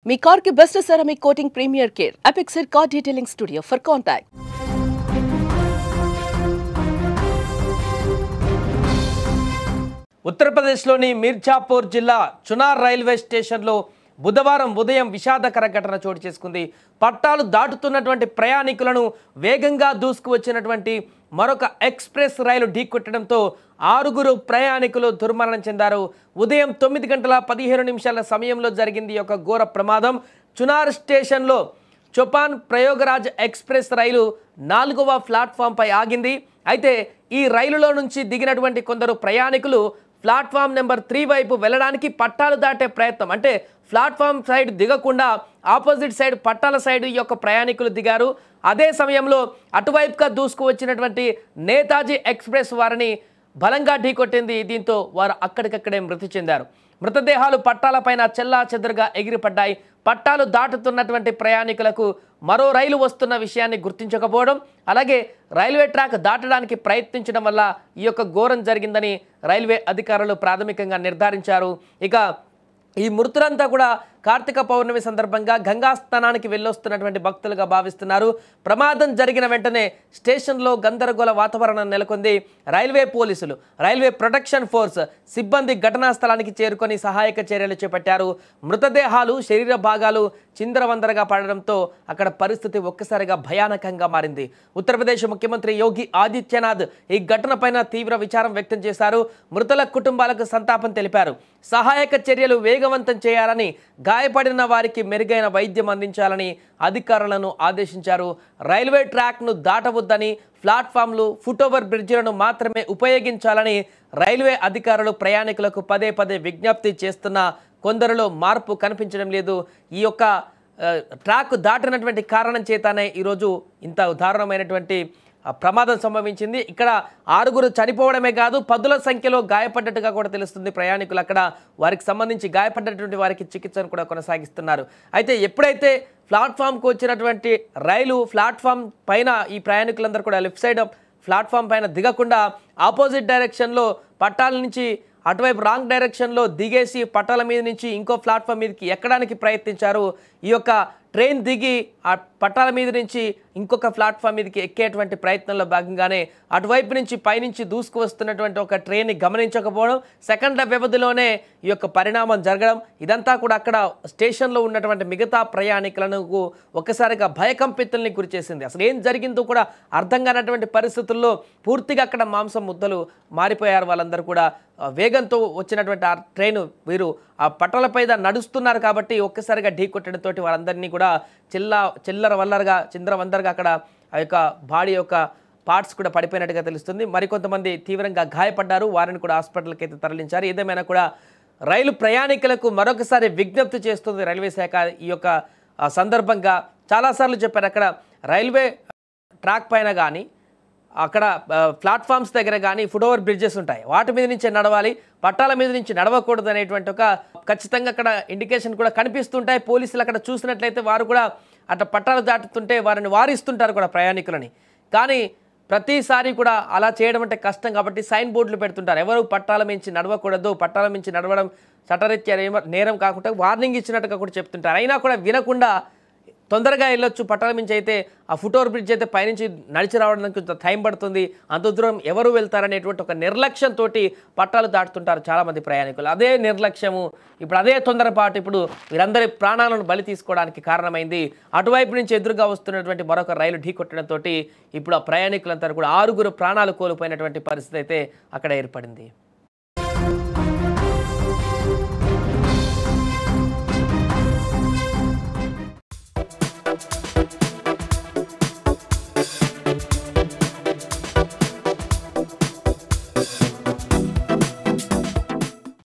మీ car కి best ceramic coating premier care Apexer car detailing studio for contact. ఉత్తరప్రదేశ్లోని మీర్జాపూర్ జిల్లా Chunar railway స్టేషన్లో బుధవారం ఉదయం విషాదకర ఘటన చోటు చేసుకుంది. పట్టాలు దాటుతున్నటువంటి ప్రయాణికులను వేగంగా దూసుకువచ్చినటువంటి మరొక ఎక్స్ప్రెస్ రైలు ఢీకొట్టడంతో 6 ప్రయాణికులు దుర్మరణం చెందారు. ఉదయం 9:15 సమయంలో జరిగింది ఈ యొక్క ఘోర ప్రమాదం. చునార్ స్టేషన్లో చొపాన్ ప్రయోగరాజ్ ఎక్స్ప్రెస్ రైలు 4వ ప్లాట్ఫామ్పై ఆగింది. అయితే ఈ రైలులో నుంచి దిగినటువంటి కొందరు ప్రయాణికులు ప్లాట్ఫామ్ నెంబర్ 3 వైపు వెళ్ళడానికి పట్టాలు దాటే ప్రయత్నం, అంటే ప్లాట్ఫామ్ సైడ్ దిగకుండా ఆపోజిట్ సైడ్ పట్టాల సైడ్ ఈ యొక్క ప్రయాణికులు దిగారు. అదే సమయంలో అటువైపుగా దూసుకు వచ్చినటువంటి నేతాజీ ఎక్స్ప్రెస్ వారిని బలంగా ఢీకొట్టింది. దీంతో వారు అక్కడికక్కడే మృతి చెందారు. మృతదేహాలు పట్టాలపైన చెల్లా చెదరుగా ఎగిరిపడ్డాయి. పట్టాలు దాటుతున్నటువంటి ప్రయాణికులకు మరో రైలు వస్తున్న విషయాన్ని గుర్తించకపోవడం, అలాగే రైల్వే ట్రాక్ దాటడానికి ప్రయత్నించడం వల్ల ఈ యొక్క ఘోరం జరిగిందని రైల్వే అధికారులు ప్రాథమికంగా నిర్ధారించారు. ఇక ఈ మృతులంతా కూడా కార్తీక పౌర్ణమి సందర్భంగా గంగా స్నానానికి వెళ్ళొస్తున్నటువంటి భక్తులుగా భావిస్తున్నారు. ప్రమాదం జరిగిన వెంటనే స్టేషన్లో గందరగోళ వాతావరణం నెలకొంది. రైల్వే పోలీసులు, రైల్వే ప్రొటెక్షన్ ఫోర్స్ సిబ్బంది ఘటనా స్థలానికి చేరుకొని సహాయక చర్యలు చేపట్టారు. మృతదేహాలు, శరీర భాగాలు చిందరవందరగా పడడంతో అక్కడ పరిస్థితి ఒక్కసారిగా భయానకంగా మారింది. ఉత్తరప్రదేశ్ ముఖ్యమంత్రి యోగి ఆదిత్యనాథ్ ఈ ఘటనపైన తీవ్ర విచారం వ్యక్తం చేశారు. మృతుల కుటుంబాలకు సంతాపం తెలిపారు. సహాయక చర్యలు వేగవంతం చేయాలని, గాయపడిన వారికి మెరుగైన వైద్యం అందించాలని అధికారులను ఆదేశించారు. రైల్వే ట్రాక్ను దాటవద్దని, ప్లాట్ఫామ్లు, ఫుట్ఓవర్ బ్రిడ్జిలను మాత్రమే ఉపయోగించాలని రైల్వే అధికారులు ప్రయాణికులకు పదే విజ్ఞప్తి చేస్తున్న కొందరిలో మార్పు కనిపించడం లేదు. ఈ యొక్క ట్రాక్ దాటినటువంటి కారణం చేతనే ఈరోజు ఇంత దారుణమైనటువంటి ప్రమాదం సంభవించింది. ఇక్కడ 6 చనిపోవడమే కాదు, 10ల సంఖ్యలో గాయపడ్డట్టుగా కూడా తెలుస్తుంది. ప్రయాణికులు అక్కడ వారికి సంబంధించి గాయపడ్డటువంటి వారికి చికిత్సను కూడా కొనసాగిస్తున్నారు. అయితే ఎప్పుడైతే ప్లాట్ఫామ్కు వచ్చినటువంటి రైలు ప్లాట్ఫామ్ పైన ఈ ప్రయాణికులందరూ కూడా లెఫ్ట్ సైడ్ ప్లాట్ఫామ్ పైన దిగకుండా ఆపోజిట్ డైరెక్షన్లో పట్టాల నుంచి అటువైపు రాంగ్ డైరెక్షన్లో దిగేసి పట్టాల మీద నుంచి ఇంకో ప్లాట్ఫామ్ మీదకి ఎక్కడానికి ప్రయత్నించారు. ఈ యొక్క ట్రైన్ దిగి ఆ పట్టాల మీద నుంచి ఇంకొక ప్లాట్ఫామ్ మీదకి ఎక్కేటువంటి ప్రయత్నంలో భాగంగానే అటువైపు నుంచి పైనుంచి దూసుకు వస్తున్నటువంటి ఒక ట్రైన్ని గమనించకపోవడం, సెకండ్ల వ్యవధిలోనే ఈ యొక్క పరిణామం జరగడం, ఇదంతా కూడా అక్కడ స్టేషన్లో ఉన్నటువంటి మిగతా ప్రయాణికులను ఒక్కసారిగా భయకంపితుల్ని గురిచేసింది. అసలు ఏం జరిగిందో కూడా అర్థం కానటువంటి పరిస్థితుల్లో పూర్తిగా అక్కడ మాంసం ముద్దలు మారిపోయారు. వాళ్ళందరూ కూడా వేగంతో వచ్చినటువంటి ఆ ట్రైన్ వీరు ఆ పట్టాలపై నడుస్తున్నారు కాబట్టి ఒక్కసారిగా ఢీకొట్టడంతో వారందరినీ కూడా చిందరవందరగా అక్కడ ఆ యొక్క బాడీ యొక్క పార్ట్స్ కూడా పడిపోయినట్టుగా తెలుస్తుంది. మరికొంతమంది తీవ్రంగా గాయపడ్డారు. వారిని కూడా హాస్పిటల్కి అయితే తరలించారు. ఏదేమైనా కూడా రైలు ప్రయాణికులకు మరొకసారి విజ్ఞప్తి చేస్తుంది రైల్వే శాఖ. ఈ యొక్క సందర్భంగా చాలాసార్లు చెప్పారు, అక్కడ రైల్వే ట్రాక్ పైన కానీ, అక్కడ ప్లాట్ఫామ్స్ దగ్గర కానీ ఫుట్ఓవర్ బ్రిడ్జెస్ ఉంటాయి, వాటి మీద నుంచే నడవాలి, పట్టాల మీద నుంచి నడవకూడదు అనేటువంటి ఒక ఖచ్చితంగా అక్కడ ఇండికేషన్ కూడా కనిపిస్తుంటాయి. పోలీసులు అక్కడ చూసినట్లయితే వారు కూడా అట్లా పట్టాలు దాటుతుంటే వారిని వారిస్తుంటారు కూడా ప్రయాణికులని. కానీ ప్రతిసారి కూడా అలా చేయడం అంటే కష్టం కాబట్టి సైన్ బోర్డులు పెడుతుంటారు. ఎవరు పట్టాల మించి నడవకూడదు, పట్టాల మించి నడవడం చట్టరీత్యా నేరం కాకుండా వార్నింగ్ ఇచ్చినట్టుగా కూడా చెప్తుంటారు. అయినా కూడా వినకుండా తొందరగా వెళ్ళొచ్చు, పట్టాల మించి అయితే ఆ ఫుట్ఓవర్ బ్రిడ్జ్ అయితే పైనుంచి నడిచి రావడానికి కొంచెం టైం పడుతుంది, అంత దూరం ఎవరు వెళ్తారనేటువంటి ఒక నిర్లక్ష్యంతో పట్టాలు దాటుతుంటారు చాలామంది ప్రయాణికులు. అదే నిర్లక్ష్యము, ఇప్పుడు అదే తొందరపాటు ఇప్పుడు వీరందరి ప్రాణాలను బలి తీసుకోవడానికి కారణమైంది. అటువైపు నుంచి ఎదురుగా వస్తున్నటువంటి మరొక రైలు ఢీకొట్టడంతో ఇప్పుడు ఆ ప్రయాణికులంతా కూడా 6 ప్రాణాలు కోల్పోయినటువంటి పరిస్థితి అయితే అక్కడ ఏర్పడింది.